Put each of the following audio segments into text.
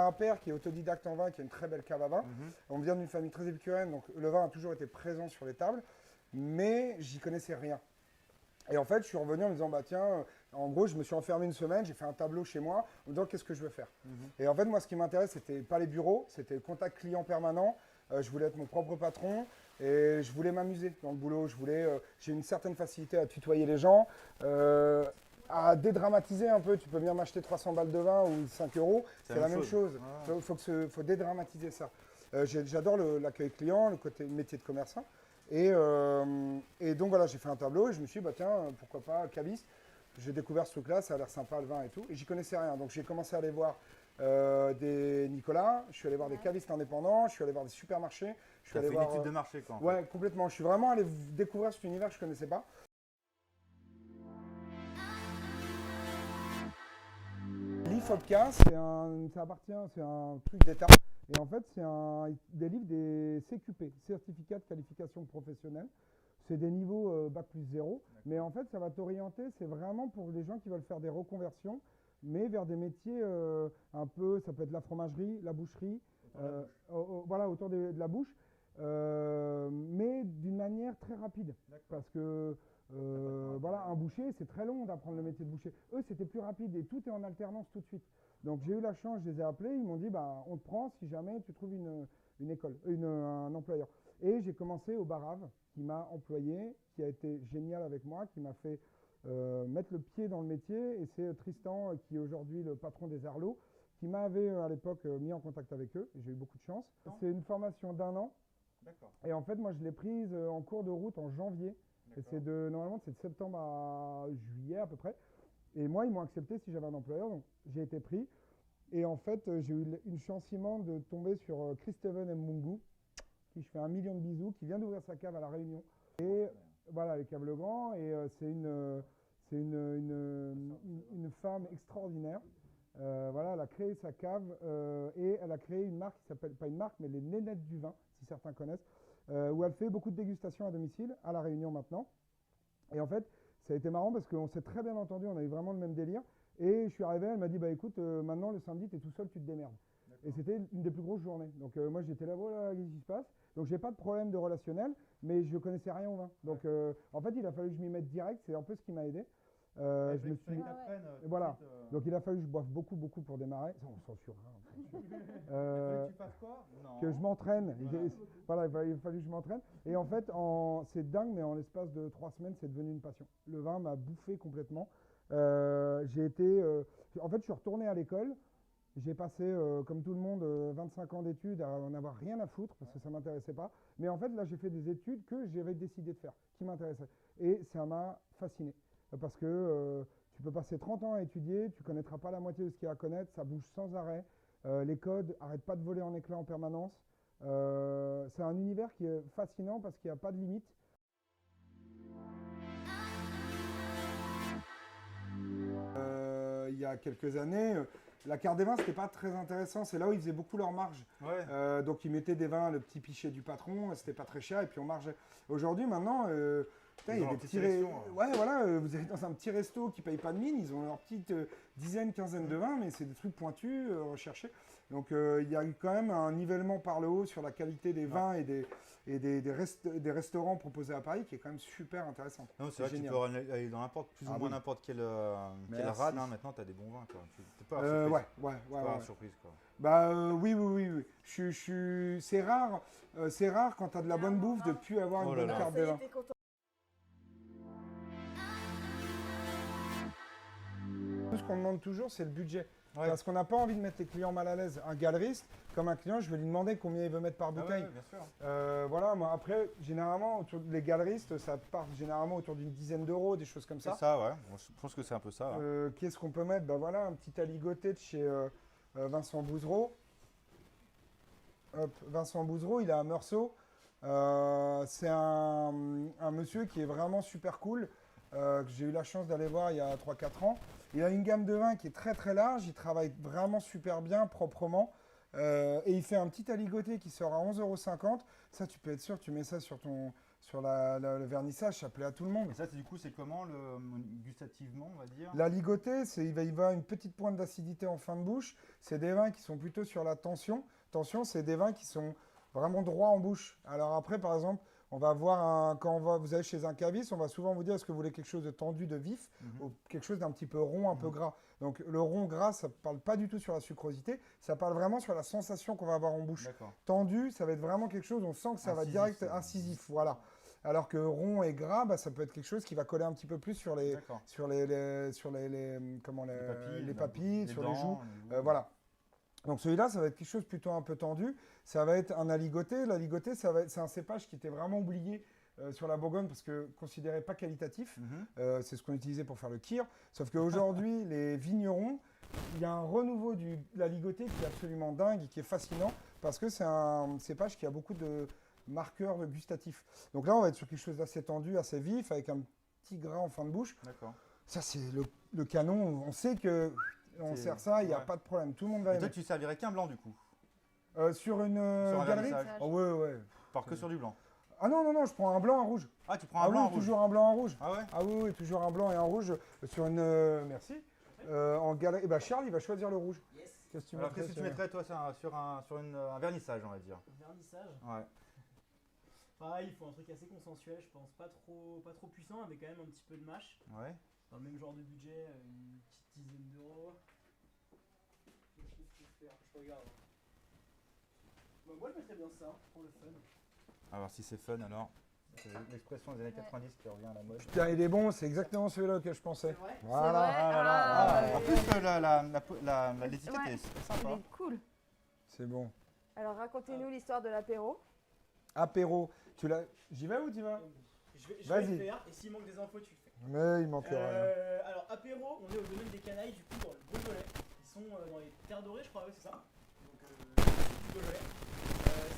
un père qui est autodidacte en vin, qui a une très belle cave à vin. On vient d'une famille très épicurienne, donc le vin a toujours été présent sur les tables, mais j'y connaissais rien. Et en fait, je suis revenu en me disant, bah tiens, en gros, je me suis enfermé une semaine, j'ai fait un tableau chez moi, en me disant, qu'est-ce que je veux faire? Et en fait, moi, ce qui m'intéresse, c'était pas les bureaux, c'était le contact client permanent. Je voulais être mon propre patron et je voulais m'amuser dans le boulot. J'ai une certaine facilité à tutoyer les gens, à dédramatiser un peu. Tu peux bien m'acheter 300 balles de vin ou 5 euros, c'est la même chose. Faut dédramatiser ça. J'adore l'accueil client, le côté métier de commerçant. Et donc voilà, j'ai fait un tableau et je me suis dit, bah tiens, pourquoi pas caviste. J'ai découvert ce truc-là, ça a l'air sympa le vin et tout. Et j'y connaissais rien. Donc j'ai commencé à aller voir des Nicolas, je suis allé voir des cavistes indépendants, je suis allé voir des supermarchés. Je suis allé fait voir, une étude de marché quoi. Ouais, complètement. Je suis vraiment allé découvrir cet univers que je ne connaissais pas. L'IFOPCA, c'est un truc d'État. Et en fait, c'est des livres des CQP, Certificat de qualification professionnelle. C'est des niveaux bac plus 0. Mais en fait, ça va t'orienter. C'est vraiment pour les gens qui veulent faire des reconversions, mais vers des métiers un peu, ça peut être la fromagerie, la boucherie, voilà, autour de la bouche, mais d'une manière très rapide. Parce que voilà, un boucher, c'est très long d'apprendre le métier de boucher. Eux, c'était plus rapide et tout est en alternance tout de suite. Donc j'ai eu la chance, je les ai appelés, ils m'ont dit bah, on te prend si jamais tu trouves une école, un employeur. Et j'ai commencé au Barave, qui m'a employé, qui a été génial avec moi, qui m'a fait mettre le pied dans le métier. Et c'est Tristan, qui est aujourd'hui le patron des Arlots, qui m'avait à l'époque mis en contact avec eux. J'ai eu beaucoup de chance. C'est une formation d'1 an. Et en fait, moi, je l'ai prise en cours de route en janvier. Et normalement, c'est de septembre à juillet à peu près. Et moi, ils m'ont accepté si j'avais un employeur, donc j'ai été pris. Et en fait, j'ai eu une chance immense de tomber sur Christeven Mungu, qui je fais 1 million de bisous, qui vient d'ouvrir sa cave à La Réunion. Et voilà, les caves Le Grand. Et c'est une femme extraordinaire. Voilà, elle a créé sa cave et elle a créé une marque qui s'appelle, pas une marque, mais les Nénettes du vin, si certains connaissent, où elle fait beaucoup de dégustations à domicile, à La Réunion maintenant. Et en fait, ça a été marrant parce qu'on s'est très bien entendu, on a eu vraiment le même délire. Et je suis arrivé, elle m'a dit, bah écoute, maintenant le samedi, tu es tout seul, tu te démerdes. Et c'était une des plus grosses journées. Donc moi j'étais là, voilà, qu'est-ce qui se passe? Donc j'ai pas de problème de relationnel, mais je connaissais rien au vin. Donc en fait, il a fallu que je m'y mette direct, c'est un peu ce qui m'a aidé. Je me suis... Voilà. Donc il a fallu que je boive beaucoup, beaucoup pour démarrer. Ça, on censure. Hein, que tu fasses quoi? Non. Que je m'entraîne. Voilà, il a fallu que je m'entraîne. Et en fait, c'est dingue, mais en l'espace de 3 semaines, c'est devenu une passion. Le vin m'a bouffé complètement. En fait, je suis retourné à l'école. J'ai passé, comme tout le monde, 25 ans d'études à en avoir rien à foutre parce que ça ne m'intéressait pas. Mais en fait, là, j'ai fait des études que j'avais décidé de faire, qui m'intéressaient. Et ça m'a fasciné. Parce que tu peux passer 30 ans à étudier, tu ne connaîtras pas la moitié de ce qu'il y a à connaître, ça bouge sans arrêt. Les codes n'arrêtent pas de voler en éclats en permanence. C'est un univers qui est fascinant parce qu'il n'y a pas de limite. Il y a quelques années, la carte des vins, c'était pas très intéressant. C'est là où ils faisaient beaucoup leur marge. Ouais. Donc ils mettaient des vins, le petit pichet du patron, c'était pas très cher et puis on margeait. Aujourd'hui, maintenant, putain, il y a des petits ouais, voilà, vous allez dans un petit resto qui paye pas de mine, ils ont leur petite dizaine, quinzaine de vins, mais c'est des trucs pointus, recherchés. Donc il y a eu quand même un nivellement par le haut sur la qualité des vins et des restaurants proposés à Paris qui est quand même super intéressant. Non, c'est vrai que tu peux aller dans plus ou moins n'importe quel rade. Hein, maintenant, tu as des bons vins. T'es pas surprise. Ouais. Surprise, quoi. Bah oui. C'est rare quand tu as de la bonne bouffe de ne plus avoir une bonne carte des vins. Tout ce qu'on demande toujours, c'est le budget. Ouais. Parce qu'on n'a pas envie de mettre les clients mal à l'aise. Un galeriste, comme un client, je vais lui demander combien il veut mettre par bouteille. Ouais, bien sûr. Voilà, moi après, généralement, les galeristes, ça part généralement autour d'une dizaine d'euros, des choses comme ça. C'est ça, ouais. Je pense que c'est un peu ça. Qu'est-ce qu'on peut mettre? Bah voilà, un petit aligoté de chez Vincent Bouzereau. Hop, Vincent Bouzereau, il est à Meursault. C'est un monsieur qui est vraiment super cool, que j'ai eu la chance d'aller voir il y a 3-4 ans. Il a une gamme de vins qui est très très large, il travaille vraiment super bien, proprement. Et il fait un petit aligoté qui sort à 11,50 €. Ça, tu peux être sûr, tu mets ça sur le vernissage, ça plaît à tout le monde. Et ça, du coup, c'est comment gustativement, on va dire? La ligotée, il va y avoir une petite pointe d'acidité en fin de bouche. C'est des vins qui sont plutôt sur la tension. Tension, c'est des vins qui sont vraiment droits en bouche. Alors après, par exemple, on va voir quand vous allez chez un caviste, on va souvent vous dire est-ce que vous voulez quelque chose de tendu, de vif, ou quelque chose d'un petit peu rond, un peu gras. Donc le rond gras, ça ne parle pas du tout sur la sucrosité, ça parle vraiment sur la sensation qu'on va avoir en bouche. Tendu, ça va être vraiment quelque chose, on sent que ça va direct incisif, voilà. Alors que rond et gras, ça peut être quelque chose qui va coller un petit peu plus sur les papilles, sur les joues, voilà. Donc celui-là, ça va être quelque chose plutôt un peu tendu. Ça va être un aligoté. L'aligoté, c'est un cépage qui était vraiment oublié sur la Bourgogne parce que considéré pas qualitatif. C'est ce qu'on utilisait pour faire le kir. Sauf qu'aujourd'hui, les vignerons, il y a un renouveau de l'aligoté qui est absolument dingue et qui est fascinant parce que c'est un cépage qui a beaucoup de marqueurs gustatifs. Donc là, on va être sur quelque chose d'assez tendu, assez vif, avec un petit gras en fin de bouche. D'accord. Ça, c'est le canon. On sait que... On sert ça, il n'y a pas de problème. Tout le monde va aimer. Et toi, tu servirais qu'un blanc du coup? Sur une un galerie? Oh, ouais. Part que sur du blanc? Ah non, je prends un blanc, un rouge. Ah, tu prends un blanc, un rouge? Toujours un blanc, un rouge. Ah ouais? Ah oui, toujours un blanc et un rouge. Sur une... merci. En galerie... Charles, il va choisir le rouge. Yes. Qu'est-ce que tu mettrais toi sur un vernissage, on va dire? Un vernissage? Ouais. Pareil, il faut un truc assez consensuel, je pense. Pas trop puissant, avec quand même un petit peu de mâche. Ouais. Dans le même genre de budget, une petite dizaine d'euros. Je regarde. Moi je mettrais bien ça pour le fun. Alors si c'est fun alors, c'est l'expression des années 90 qui revient à la mode. Putain, il est bon, c'est exactement celui-là auquel je pensais. C'est vrai? Voilà. En plus l'étiquette est sympa. Il est cool. C'est bon. Alors racontez-nous l'histoire de l'apéro. Apéro. J'y vais ou tu vas? Je vais le faire, et s'il manque des infos, tu le fais. Mais il manque rien. Alors, apéro, on est au domaine des Canailles, du coup, dans le Beaujolais. Ils sont dans les terres dorées, je crois, ouais, c'est ça. Donc, du Beaujolais.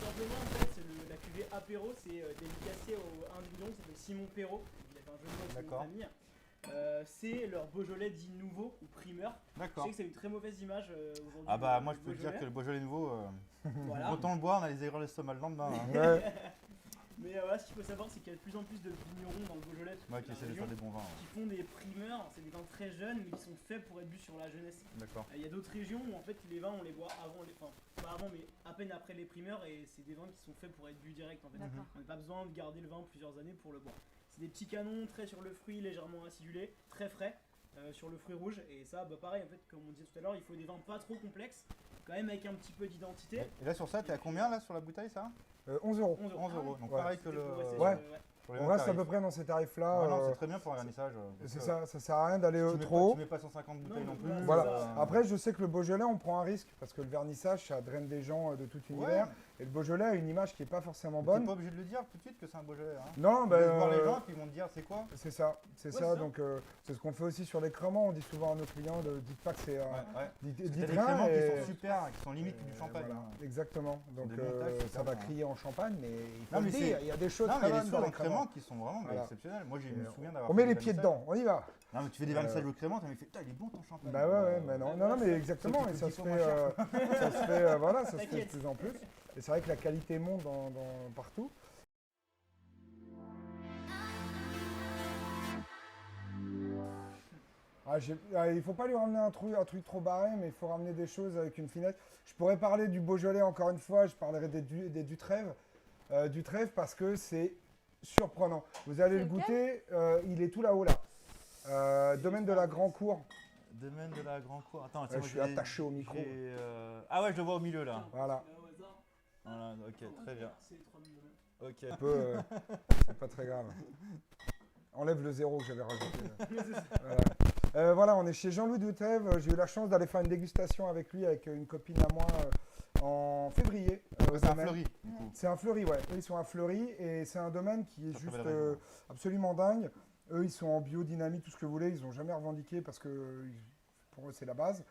Simplement, en fait, la cuvée apéro, c'est dédicacé à un vigneron qui s'appelle Simon Perrault. Il a fait un jeu de mots avec son famille. C'est leur Beaujolais dit nouveau ou primeur. Je sais que c'est une très mauvaise image aujourd'hui. Ah bah moi je peux te dire que le Beaujolais nouveau, voilà. Quand on le boit, on a les aigreurs l'estomac le lendemain. Mais voilà, ce qu'il faut savoir, c'est qu'il y a de plus en plus de vignerons dans le Beaujolais qui essaient de faire des bons vins. Qui font des primeurs, c'est des vins très jeunes, mais qui sont faits pour être bu sur la jeunesse. D'accord. Il y a d'autres régions où en fait les vins on les boit avant, pas avant, mais à peine après les primeurs, et c'est des vins qui sont faits pour être bu direct en fait. On n'a pas besoin de garder le vin plusieurs années pour le boire. C'est des petits canons très sur le fruit, légèrement acidulés, très frais. Sur le fruit rouge, et ça pareil en fait, comme on disait tout à l'heure, il faut des vins pas trop complexes, quand même avec un petit peu d'identité. Et là sur ça, t'es à combien là sur la bouteille ça? 11 euros. 11 euros, donc pareil que le... Ouais. On reste à peu près dans ces tarifs-là. Non, c'est très bien pour un vernissage. C'est ça sert à rien d'aller trop haut. Tu mets pas 150 bouteilles non plus. Voilà. Après, je sais que le Beaujolais, on prend un risque parce que le vernissage, ça draine des gens de tout univers. Et le Beaujolais a une image qui n'est pas forcément bonne. T'es pas obligé de le dire tout de suite que c'est un Beaujolais. Non, voir les gens, puis ils vont te dire c'est quoi. C'est ça. Donc, c'est ce qu'on fait aussi sur les créments. On dit souvent à nos clients, dites pas que c'est dites rien. Qui sont super, qui sont limite du champagne. Exactement. Donc, ça va crier en champagne, mais il faut le dire, il y a des choses très bonnes dans les créments qui sont vraiment exceptionnelles. Moi, je me souviens d'avoir. On met les pieds dedans, on y va. Non, mais tu fais des vernissages au crément, tu me fait, putain, il est bon ton champagne. Bah ouais, mais non, mais exactement. Et ça se fait, voilà, ça se fait de plus en plus. Et c'est vrai que la qualité monte partout. Il ne faut pas lui ramener un truc trop barré, mais il faut ramener des choses avec une finesse. Je pourrais parler du Beaujolais encore une fois, je parlerai des Dutrèves. Dutrèves parce que c'est surprenant. Vous allez le goûter, il est tout là-haut là. Domaine de la Grand Cour. Domaine de la Grand Cour. Attends, je suis attaché au micro. Ah ouais, je le vois au milieu là. Voilà. Voilà, ok, très bien. Ok. C'est pas très grave. Enlève le 0 que j'avais rajouté. Voilà, on est chez Jean-Louis Dutrèves. J'ai eu la chance d'aller faire une dégustation avec lui, avec une copine à moi, en février. C'est un fleuri, du coup. C'est un fleuri, ouais. Eux, ils sont un fleuri et c'est un domaine qui est juste absolument dingue. Eux, ils sont en biodynamie, tout ce que vous voulez. Ils n'ont jamais revendiqué parce que pour eux, c'est la base.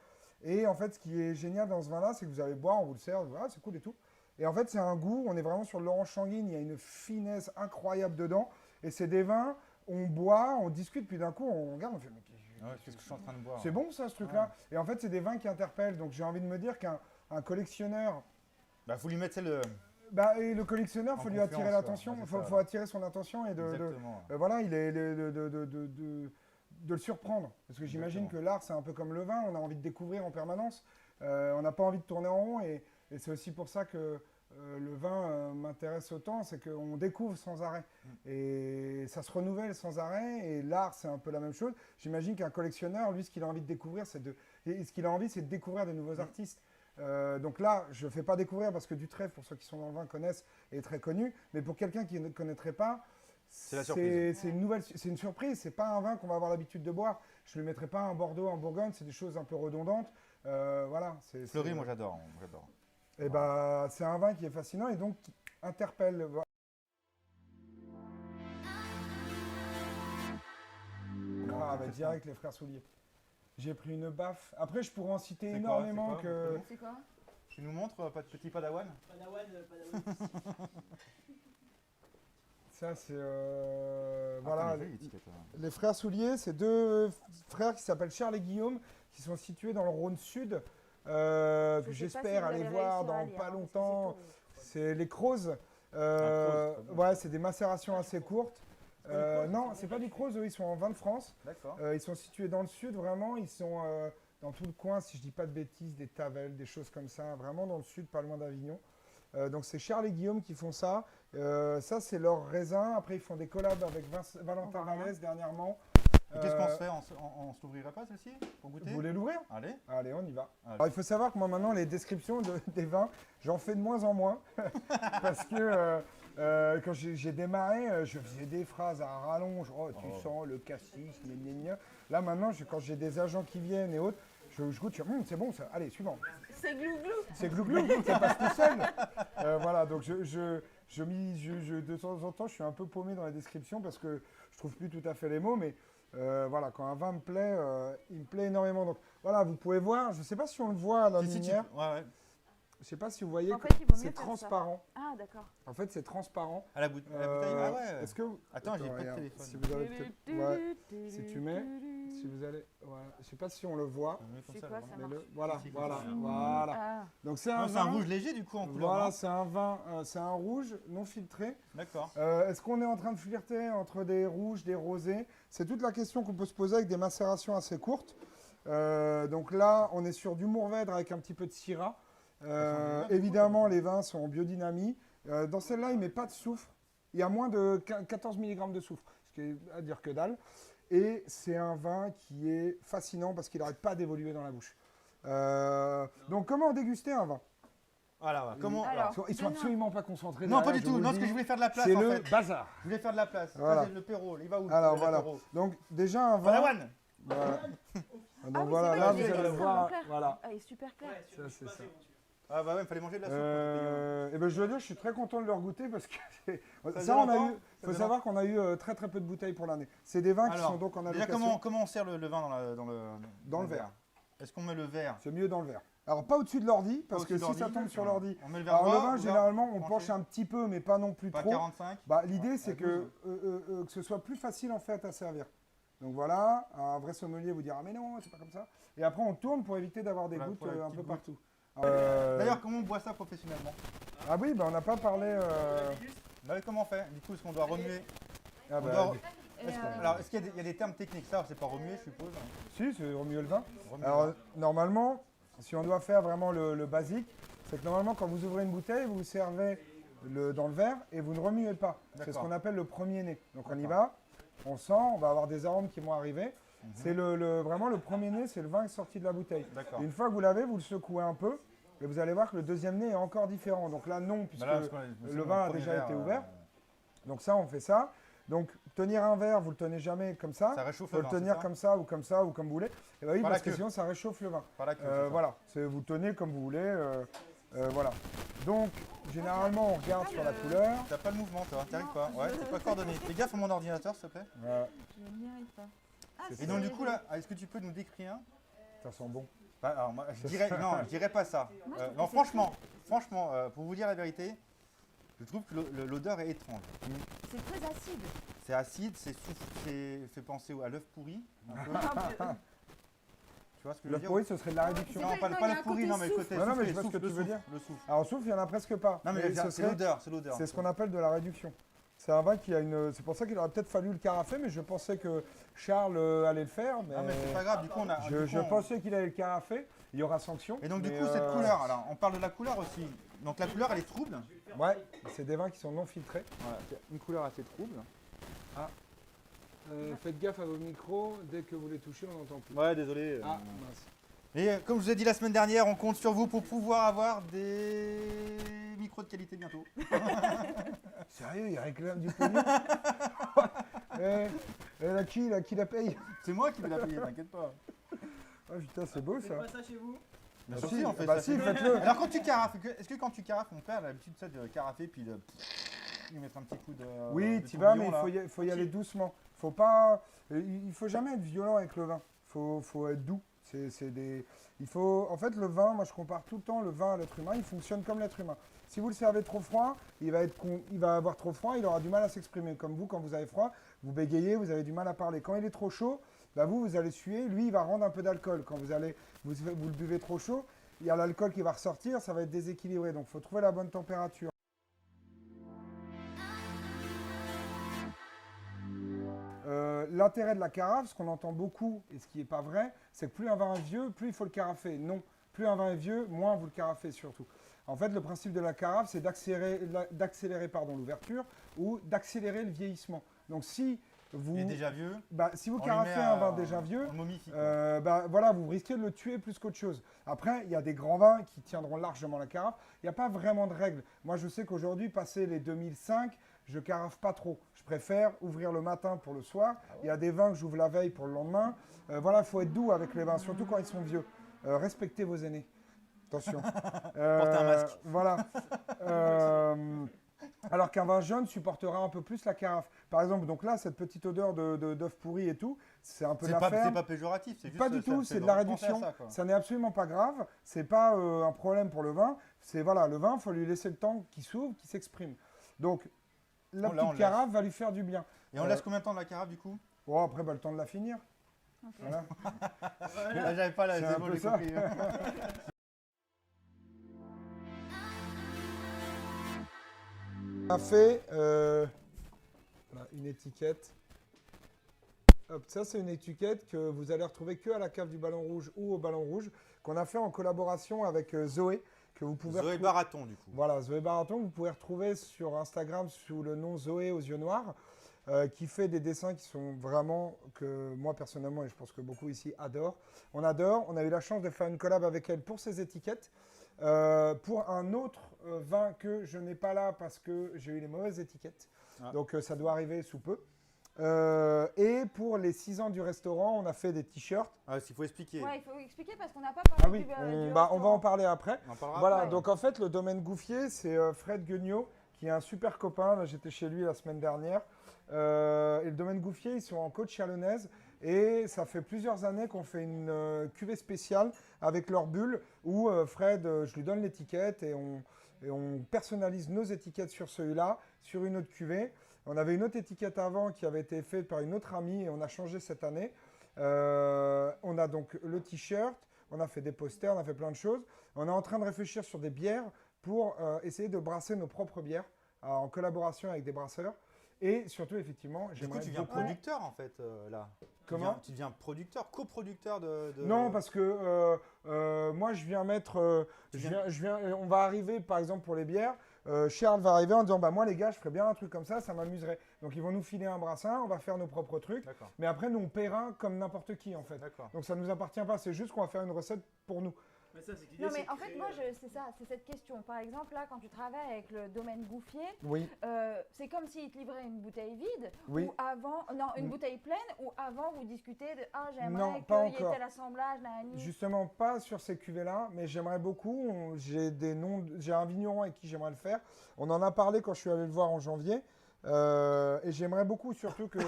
Et en fait, ce qui est génial dans ce vin-là, c'est que vous allez boire, on vous le sert, c'est cool et tout. Et en fait, c'est un goût, on est vraiment sur l'orange sanguine, il y a une finesse incroyable dedans. Et c'est des vins, on boit, on discute, puis d'un coup, on regarde, on fait, mais qu'est-ce que je suis en train de boire? C'est bon ça, ce truc-là. Et en fait, c'est des vins qui interpellent. Donc j'ai envie de me dire qu'un collectionneur... Bah, faut lui mettre Et le collectionneur, il faut lui attirer l'attention, il faut attirer son attention et voilà, il est de le surprendre. Parce que j'imagine que l'art, c'est un peu comme le vin, on a envie de découvrir en permanence, on n'a pas envie de tourner en rond et c'est aussi pour ça que le vin m'intéresse autant, c'est qu'on découvre sans arrêt et ça se renouvelle sans arrêt et l'art, c'est un peu la même chose. J'imagine qu'un collectionneur, lui, ce qu'il a envie de découvrir, c'est de découvrir des nouveaux artistes. Donc là, je ne fais pas découvrir parce que Dutrève, pour ceux qui sont dans le vin, connaissent, est très connu. Mais pour quelqu'un qui ne connaîtrait pas, c'est une surprise. C'est pas un vin qu'on va avoir l'habitude de boire. Je ne lui mettrai pas un Bordeaux, un Bourgogne. C'est des choses un peu redondantes. Voilà. Fleury, moi j'adore. Et c'est un vin qui est fascinant et donc qui interpelle. Direct les frères Soulier. J'ai pris une baffe. Après, je pourrais en citer énormément que. C'est quoi? Tu nous montres pas de petit padawan? Padawan. Ça, c'est. Voilà. Les frères Soulier, c'est deux frères qui s'appellent Charles et Guillaume, qui sont situés dans le Rhône Sud, que j'espère aller voir dans pas longtemps. C'est les Crozes. Ouais, c'est des macérations assez courtes. Non, c'est pas du Crozes, eux, ils sont en vin de France. D'accord. Ils sont situés dans le sud, vraiment. Ils sont dans tout le coin, si je dis pas de bêtises, des Tavelles, des choses comme ça. Vraiment dans le sud, pas loin d'Avignon. Donc c'est Charles et Guillaume qui font ça. Ça, c'est leur raisin. Après, ils font des collabs avec Valentin Vallès dernièrement. Et qu'est-ce qu'on se fait? On se l'ouvrirait pas celle-ci pour goûter? Vous voulez l'ouvrir? Allez, on y va. Allez. Alors, il faut savoir que moi, maintenant, les descriptions des vins, j'en fais de moins en moins. Parce que quand j'ai démarré, je faisais des phrases à rallonge. Oh, tu sens le cassis, gna, gna, gna. Là, maintenant, quand j'ai des agents qui viennent et autres, je goûte, c'est bon ça. Allez, suivant. C'est glouglou. C'est glouglou, ça passe tout seul. Voilà, donc de temps en temps, je suis un peu paumé dans la description parce que je trouve plus tout à fait les mots, mais voilà, quand un vin me plaît, il me plaît énormément. Donc voilà, vous pouvez voir, je ne sais pas si on le voit à la lumière. Ouais. Je ne sais pas si vous voyez En que fait, il vaut mieux c'est faire transparent. ça. Ah, d'accord. En fait, c'est transparent. À la bouteille. Ah ouais. Est-ce que Attends, j'ai pas de regarde, téléphone. Si vous avez ouais, si tu mets, si vous allez, voilà. Je sais pas si on le voit. C'est quoi, ça marche? Voilà. Ah. Donc c'est C'est un rouge léger du coup en couleur. Voilà, c'est un vin, c'est un rouge non filtré. D'accord. Est-ce qu'on est en train de flirter entre des rouges, des rosés? C'est toute la question qu'on peut se poser avec des macérations assez courtes. Donc là, on est sur du Mourvèdre avec un petit peu de Syrah. Évidemment, les vins sont en biodynamie. Dans celle-là, il ne met pas de soufre. Il y a moins de 14 mg de soufre, ce qui est à dire que dalle. Et c'est un vin qui est fascinant parce qu'il n'arrête pas d'évoluer dans la bouche. Donc, comment déguster un vin? Voilà, comment... Ils sont absolument pas concentrés. Non, pas du tout. Non, parce que je voulais faire de la place. C'est le bazar. Je voulais faire de la place. Voilà. Ça, c'est le Perrault. Il va où? Alors voilà. Donc, déjà un vin. Padawan. Voilà. Donc oui, voilà, c'est là, vrai, vous c'est allez vrai, voir. c'est Voilà. Ah, il est super clair. Ça, c'est ça. Ah bah ouais, il fallait manger de la soupe. Et ben je dois dire, je suis très content de leur goûter parce que Ça, on a eu. Il faut savoir qu'on a eu très très peu de bouteilles pour l'année. C'est des vins qui sont donc en déjà, allocation. comment on sert le vin dans le verre? Est-ce qu'on met le verre? C'est mieux dans le verre. Alors pas au-dessus de l'ordi parce que si ça tombe sur l'ordi. On met le verre. Alors le vin généralement on penche un petit peu mais pas non plus pas trop. 45. L'idée c'est que ce soit plus facile en fait à servir. Donc voilà, un vrai sommelier vous dira mais non c'est pas comme ça. Et après on tourne pour éviter d'avoir des gouttes un peu partout. D'ailleurs, comment on boit ça professionnellement? Ah oui, on n'a pas parlé. Bah, comment on fait? Du coup, est-ce qu'on doit remuer? Alors, est-ce qu'il y a des termes techniques? Ça, c'est pas remuer, je suppose. Si, c'est remuer le vin. Alors, normalement, si on doit faire vraiment le basique, c'est que normalement, quand vous ouvrez une bouteille, vous servez dans le verre et vous ne remuez pas. C'est ce qu'on appelle le premier nez. Donc, on y va, on sent, on va avoir des arômes qui vont arriver. C'est vraiment le premier nez, c'est le vin sorti de la bouteille. Une fois que vous l'avez, vous le secouez un peu et vous allez voir que le deuxième nez est encore différent. Donc là, non, puisque le vin a déjà été ouvert. Donc ça, on fait ça. Donc tenir un verre, vous le tenez jamais comme ça. Ça réchauffe le vin. Faut le tenir comme ça ou comme vous voulez. Et oui, parce que sinon, ça réchauffe le vin. Voilà, vous tenez comme vous voulez. Voilà. Donc, généralement, on regarde sur la couleur. T'as pas le mouvement, toi, t'y arrives pas. Ouais, c'est pas coordonné. Fais gaffe à mon ordinateur, s'il te plaît. Je n'y arrive pas. Et donc, du coup, là, est-ce que tu peux nous décrire? Ça sent bon. Alors, moi, je dirais pas ça. Non, franchement, pour vous dire la vérité, je trouve que l'odeur est étrange. C'est très acide. C'est acide, c'est fait penser à l'œuf pourri. Un peu. vois ce que je veux L'œuf dire? pourri, ce serait de la réduction. C'est Non, vrai, pas non, pas il y a le un pourri, côté non, mais le côté souffle. Non, non, mais soufflé, je vois ce que souffle, tu veux le dire. souffle, le souffle. Alors, souffle, il n'y en a presque pas. Non, mais ce c'est serait- l'odeur, c'est l'odeur. C'est ce qu'on appelle de la réduction. C'est un vin qui a une. C'est pour ça qu'il aurait peut-être fallu le carafer, mais je pensais que Charles allait le faire. Mais Ah, mais c'est pas grave, du coup, on a. je du coup, on- pensais qu'il allait le carafer. Il y aura sanction. Et donc, du mais, coup, cette couleur, alors, on parle de la couleur aussi. Donc, la couleur, elle est trouble. Ouais, c'est des vins qui sont non filtrés. Voilà, c'est une couleur assez trouble. Faites gaffe à vos micros. Dès que vous les touchez, on n'entend plus. Ouais, désolé. Ah, mince. Et comme je vous ai dit la semaine dernière, on compte sur vous pour pouvoir avoir des micros de qualité bientôt. Sérieux, il réclame du pognon. Qui la paye? C'est moi qui vais la payer, t'inquiète pas. Ah putain, c'est beau Faites ça. pas ça chez vous. Bien Bah sûr, si, si, on fait bah ça. si, c'est- faites-le. Alors, quand tu carafes, est-ce que quand tu carafes, mon père a l'habitude de carafer puis de lui mettre un petit coup de. Oui, de tu vas, mais tourbillon, là. faut y aller doucement. Faut pas, il faut jamais être violent avec le vin. Faut être doux. En fait, le vin, moi je compare tout le temps le vin à l'être humain. Il fonctionne comme l'être humain. Si vous le servez trop froid, il va avoir trop froid, il aura du mal à s'exprimer. Comme vous, quand vous avez froid, vous bégayez, vous avez du mal à parler. Quand il est trop chaud, bah vous allez suer. Lui, il va rendre un peu d'alcool. Quand vous le buvez trop chaud, il y a l'alcool qui va ressortir, ça va être déséquilibré. Donc, il faut trouver la bonne température. L'intérêt de la carafe, ce qu'on entend beaucoup et ce qui n'est pas vrai, c'est que plus un vin est vieux, plus il faut le carafer. Non, plus un vin est vieux, moins vous le carafez surtout. En fait, le principe de la carafe, c'est d'accélérer l'ouverture ou d'accélérer le vieillissement. Donc si vous, Il est déjà vieux. si vous on lui carafez met un vin déjà on vieux, le momifie, quoi. voilà, vous risquez de le tuer plus qu'autre chose. Après, il y a des grands vins qui tiendront largement la carafe. Il n'y a pas vraiment de règles. Moi, je sais qu'aujourd'hui, passé les 2005, je carafe pas trop. Je préfère ouvrir le matin pour le soir. Il y a des vins que j'ouvre la veille pour le lendemain. Voilà, il faut être doux avec les vins, surtout quand ils sont vieux. Respectez vos aînés. Attention. Portez un masque. Voilà. Alors qu'un vin jaune supportera un peu plus la carafe. Par exemple, donc là, cette petite odeur d'œuf pourri et tout, c'est un peu la C'est ferme. pas péjoratif, c'est juste. Pas du ça tout, fait c'est de la vraiment penser à réduction. ça, quoi. Ça n'est absolument pas grave. C'est pas un problème pour le vin. C'est voilà, le vin, il faut lui laisser le temps qu'il s'ouvre, qu'il s'exprime. Donc, la Là, on petite laisse. carafe va lui faire du bien. Et on laisse combien de temps de la carafe du coup? Bon, après, le temps de la finir. Ok. Voilà. Là, j'avais pas la C'est c'est un bon, peu j'ai ça. compris. On a fait voilà, une étiquette. Hop, ça, c'est une étiquette que vous allez retrouver que à la cave du Ballon Rouge ou au Ballon Rouge, qu'on a fait en collaboration avec Zoé, que vous pouvez Zoé retrouver- Baraton du coup. Voilà, Zoé Baraton, vous pouvez retrouver sur Instagram sous le nom Zoé aux yeux noirs, qui fait des dessins qui sont vraiment, que moi personnellement, et je pense que beaucoup ici adorent. On adore, on a eu la chance de faire une collab avec elle pour ses étiquettes. Pour un autre vin que je n'ai pas là parce que j'ai eu les mauvaises étiquettes. Ah. Donc ça doit arriver sous peu. Et pour les 6 ans du restaurant, on a fait des t-shirts. Ah, s'il faut expliquer. Ouais, il faut expliquer parce qu'on n'a pas parlé Ah oui, du on du va en restaurant. parler après. On en parlera Voilà, après. donc en fait, le domaine Gouffier, c'est Fred Guignot, qui est un super copain. Là, j'étais chez lui la semaine dernière. Et le domaine Gouffier, ils sont en côte chalonnaise. Et ça fait plusieurs années qu'on fait une cuvée spéciale avec leur bulle où Fred, je lui donne l'étiquette et on personnalise nos étiquettes sur celui-là, sur une autre cuvée. On avait une autre étiquette avant qui avait été faite par une autre amie et on a changé cette année. On a donc le t-shirt, on a fait des posters, on a fait plein de choses. On est en train de réfléchir sur des bières pour essayer de brasser nos propres bières en collaboration avec des brasseurs. Et surtout, effectivement, Du coup, j'aimerais tu deviens beaucoup- producteur en fait là. Comment ? Tu deviens producteur, coproducteur de. Non, parce que moi, je viens mettre. Tu On va arriver, par exemple, pour les bières. Charles va arriver en disant bah, moi, les gars, je ferais bien un truc comme ça m'amuserait. Donc, ils vont nous filer un brassin, on va faire nos propres trucs. D'accord. Mais après, nous, on paiera comme n'importe qui, en fait. D'accord. Donc, ça ne nous appartient pas. C'est juste qu'on va faire une recette pour nous. Mais ça, c'est que l'idée, Non, c'est mais de en fait, créer, moi, c'est ça, c'est cette question. Par exemple, là, quand tu travailles avec le domaine Gouffier, Oui. c'est comme s'ils te livraient une bouteille vide, Oui. ou avant, non, une Mm. bouteille pleine, ou avant, vous discutez de ah, Non, j'aimerais pas qu'il y ait encore. tel assemblage, nanani. Justement, pas sur ces cuvées-là, mais j'aimerais beaucoup. J'ai un vigneron avec qui j'aimerais le faire. On en a parlé quand je suis allé le voir en janvier. Et j'aimerais beaucoup, surtout que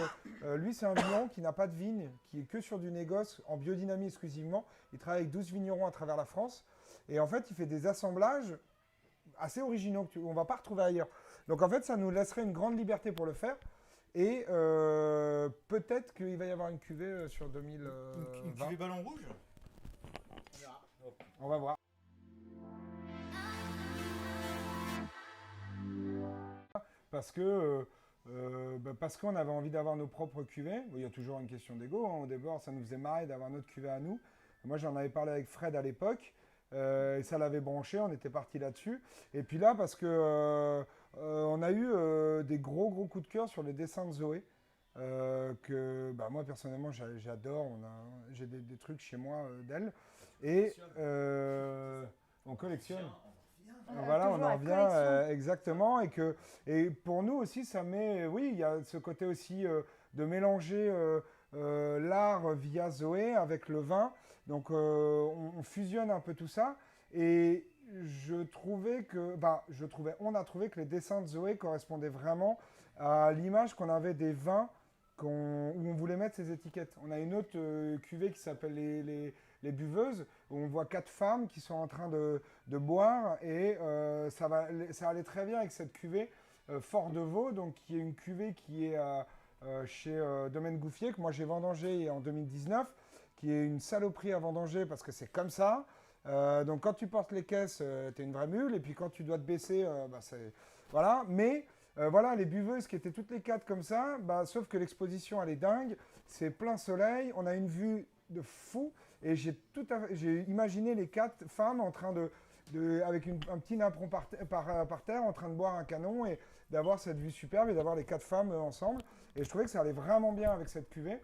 lui, c'est un vigneron qui n'a pas de vigne, qui est que sur du négoce, en biodynamie exclusivement. Il travaille avec 12 vignerons à travers la France. Et en fait, il fait des assemblages assez originaux qu'on ne va pas retrouver ailleurs. Donc en fait, ça nous laisserait une grande liberté pour le faire. Et peut-être qu'il va y avoir une cuvée sur 2020. Une cuvée ballon rouge. On va voir. Parce qu'on avait envie d'avoir nos propres cuvées. Bon, il y a toujours une question d'ego. Au départ, ça nous faisait marrer d'avoir notre cuvée à nous. Moi, j'en avais parlé avec Fred à l'époque. Et ça l'avait branché. On était parti là-dessus. Et puis là, parce que on a eu des gros coups de cœur sur les dessins de Zoé. Moi, personnellement, j'adore. J'ai des trucs chez moi d'elle. Et on collectionne. Voilà, on en revient exactement. Et pour nous aussi, ça met. Oui, il y a ce côté aussi de mélanger l'art via Zoé avec le vin. Donc, on fusionne un peu tout ça. Et on a trouvé que les dessins de Zoé correspondaient vraiment à l'image qu'on avait des vins où on voulait mettre ces étiquettes. On a une autre cuvée qui s'appelle les buveuses, où on voit 4 femmes qui sont en train de boire, et ça allait très bien avec cette cuvée Fort de Vaux, donc qui est une cuvée qui est chez Domaine Gouffier, que moi j'ai vendangé en 2019, qui est une saloperie à vendanger parce que c'est comme ça. Donc quand tu portes les caisses, t'es une vraie mule, et puis quand tu dois te baisser, c'est... Voilà, mais... les buveuses qui étaient toutes les 4 comme ça, sauf que l'exposition elle est dingue, c'est plein soleil, on a une vue de fou, et j'ai imaginé les 4 femmes en train avec un petit napperon par terre, en train de boire un canon, et d'avoir cette vue superbe, et d'avoir les 4 femmes ensemble, et je trouvais que ça allait vraiment bien avec cette cuvée.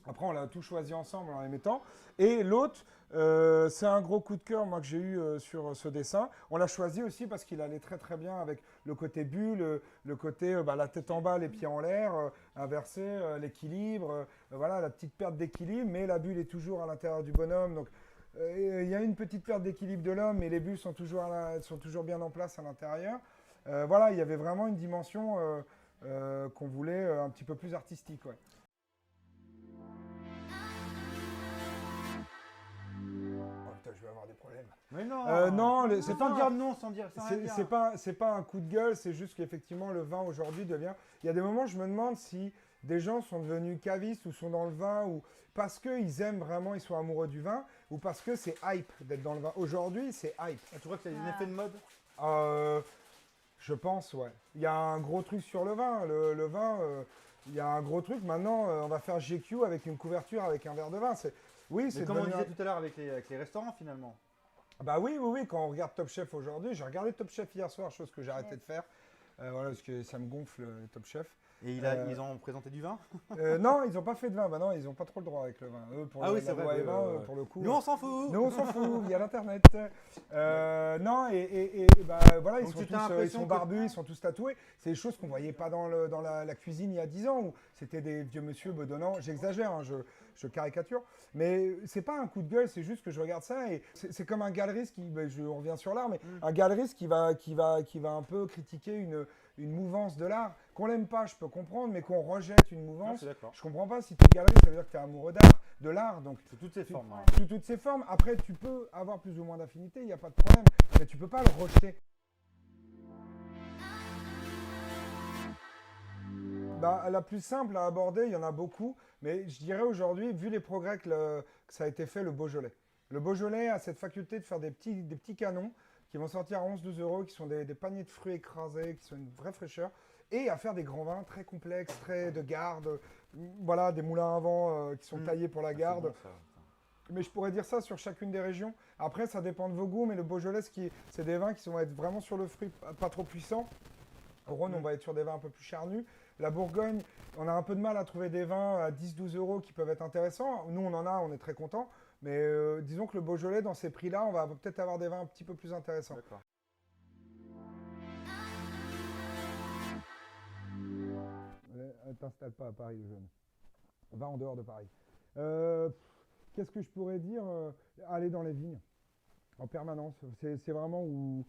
Après, on l'a tout choisi ensemble en les mettant. Et l'autre, c'est un gros coup de cœur moi, que j'ai eu sur ce dessin. On l'a choisi aussi parce qu'il allait très très bien avec le côté bulle, le côté la tête en bas, les pieds en l'air, inversé, l'équilibre, la petite perte d'équilibre, mais la bulle est toujours à l'intérieur du bonhomme. Donc, il y a une petite perte d'équilibre de l'homme, mais les bulles sont toujours bien en place à l'intérieur. Il y avait vraiment une dimension qu'on voulait un petit peu plus artistique. Ouais. Je vais avoir des problèmes. Mais non, c'est sans dire non, sans dire sans rien dire. C'est pas un coup de gueule, c'est juste qu'effectivement le vin aujourd'hui devient... Il y a des moments où je me demande si des gens sont devenus cavistes ou sont dans le vin, ou parce qu'ils aiment vraiment, ils sont amoureux du vin, ou parce que c'est hype d'être dans le vin. Aujourd'hui, c'est hype. Tu crois que c'est un effet de mode? Je pense, ouais. Il y a un gros truc sur le vin. Le vin, il y a un gros truc. Maintenant, on va faire GQ avec une couverture, avec un verre de vin. Oui, mais comme on disait tout à l'heure avec les restaurants finalement. Oui, quand on regarde Top Chef aujourd'hui, j'ai regardé Top Chef hier soir, chose que j'ai arrêté de faire, parce que ça me gonfle Top Chef. Et ils ont présenté du vin? Non, ils n'ont pas fait de vin, non, ils n'ont pas trop le droit avec le vin. Eux, pour oui, c'est vrai. Vin, pour le coup. Nous on s'en fout. Nous on s'en fout, via l'internet. Non, ils sont barbus, ils sont tous tatoués. C'est des choses qu'on ne voyait pas dans la cuisine il y a 10 ans, où c'était des vieux monsieur bedonnants. J'exagère, hein, je caricature. Mais c'est pas un coup de gueule, c'est juste que je regarde ça, et c'est comme un galeriste je reviens sur l'art, mais un galeriste qui va un peu critiquer une mouvance de l'art. Qu'on l'aime pas, je peux comprendre, mais qu'on rejette une mouvance, je comprends pas. Si tu es galeriste, ça veut dire que tu es amoureux de l'art. Donc, sous toutes ses formes. Sous toutes ses formes. Après, tu peux avoir plus ou moins d'affinité, il n'y a pas de problème, mais tu peux pas le rejeter. La plus simple à aborder, il y en a beaucoup, mais je dirais aujourd'hui, vu les progrès que ça a été fait, le Beaujolais. Le Beaujolais a cette faculté de faire des petits canons qui vont sortir à 11-12 euros, qui sont des paniers de fruits écrasés, qui sont une vraie fraîcheur, et à faire des grands vins très complexes, très de garde, des moulins à vent qui sont taillés pour la garde. Bon, ça. Mais je pourrais dire ça sur chacune des régions. Après, ça dépend de vos goûts, mais le Beaujolais, c'est des vins qui vont être vraiment sur le fruit, pas trop puissants. Au Rhône, on va être sur des vins un peu plus charnus. La Bourgogne, on a un peu de mal à trouver des vins à 10-12 euros qui peuvent être intéressants. Nous, on en a, on est très contents. Mais disons que le Beaujolais, dans ces prix-là, on va peut-être avoir des vins un petit peu plus intéressants. D'accord. T'installe pas à Paris, le jeune. Va en dehors de Paris. Qu'est-ce que je pourrais dire? Aller dans les vignes, en permanence. C'est vraiment où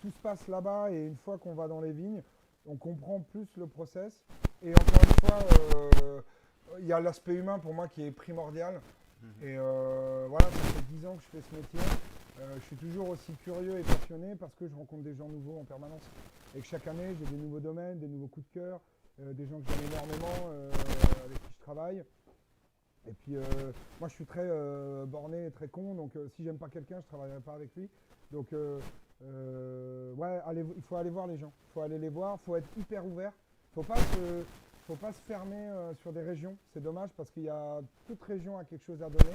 tout se passe là-bas, et une fois qu'on va dans les vignes, on comprend plus le process. Et encore une fois, il y a l'aspect humain pour moi qui est primordial. Et ça fait 10 ans que je fais ce métier. Je suis toujours aussi curieux et passionné parce que je rencontre des gens nouveaux en permanence. Et que chaque année, j'ai des nouveaux domaines, des nouveaux coups de cœur, des gens que j'aime énormément, avec qui je travaille. Et puis moi je suis très borné, très con, donc si j'aime pas quelqu'un, je travaillerai pas avec lui. Donc ouais, il faut aller voir les gens, il faut aller les voir, il faut être hyper ouvert, faut pas se fermer sur des régions. C'est dommage parce qu'il y a toute région a quelque chose à donner.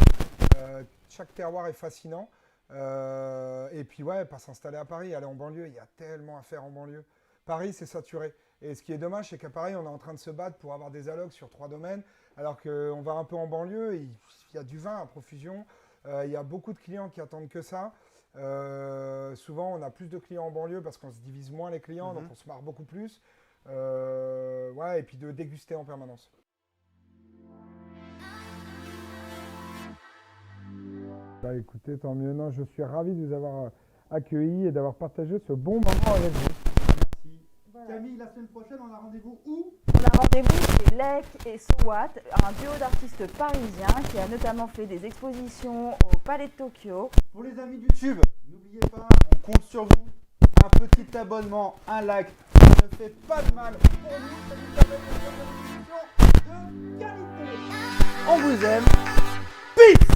Chaque terroir est fascinant. Et puis ouais, pas s'installer à Paris, aller en banlieue, il y a tellement à faire en banlieue. Paris, c'est saturé. Et ce qui est dommage, c'est qu'à Paris, on est en train de se battre pour avoir des allocs sur 3 domaines, alors qu'on va un peu en banlieue, il y a du vin à profusion, il y a beaucoup de clients qui attendent que ça. Souvent, on a plus de clients en banlieue parce qu'on se divise moins les clients, donc on se marre beaucoup plus. Ouais, et puis de déguster en permanence. Bah écoutez, tant mieux. Non, je suis ravi de vous avoir accueilli et d'avoir partagé ce bon moment avec vous. Merci. Voilà. Camille, la semaine prochaine, on a rendez-vous où? On a rendez-vous chez Lek et Sowat, un duo d'artistes parisiens qui a notamment fait des expositions au Palais de Tokyo. Pour les amis YouTube, n'oubliez pas, on compte sur vous. Un petit abonnement, un like, ça ne fait pas de mal pour nous. Ça nous permet de faire des émissions de qualité. On vous aime. Peace.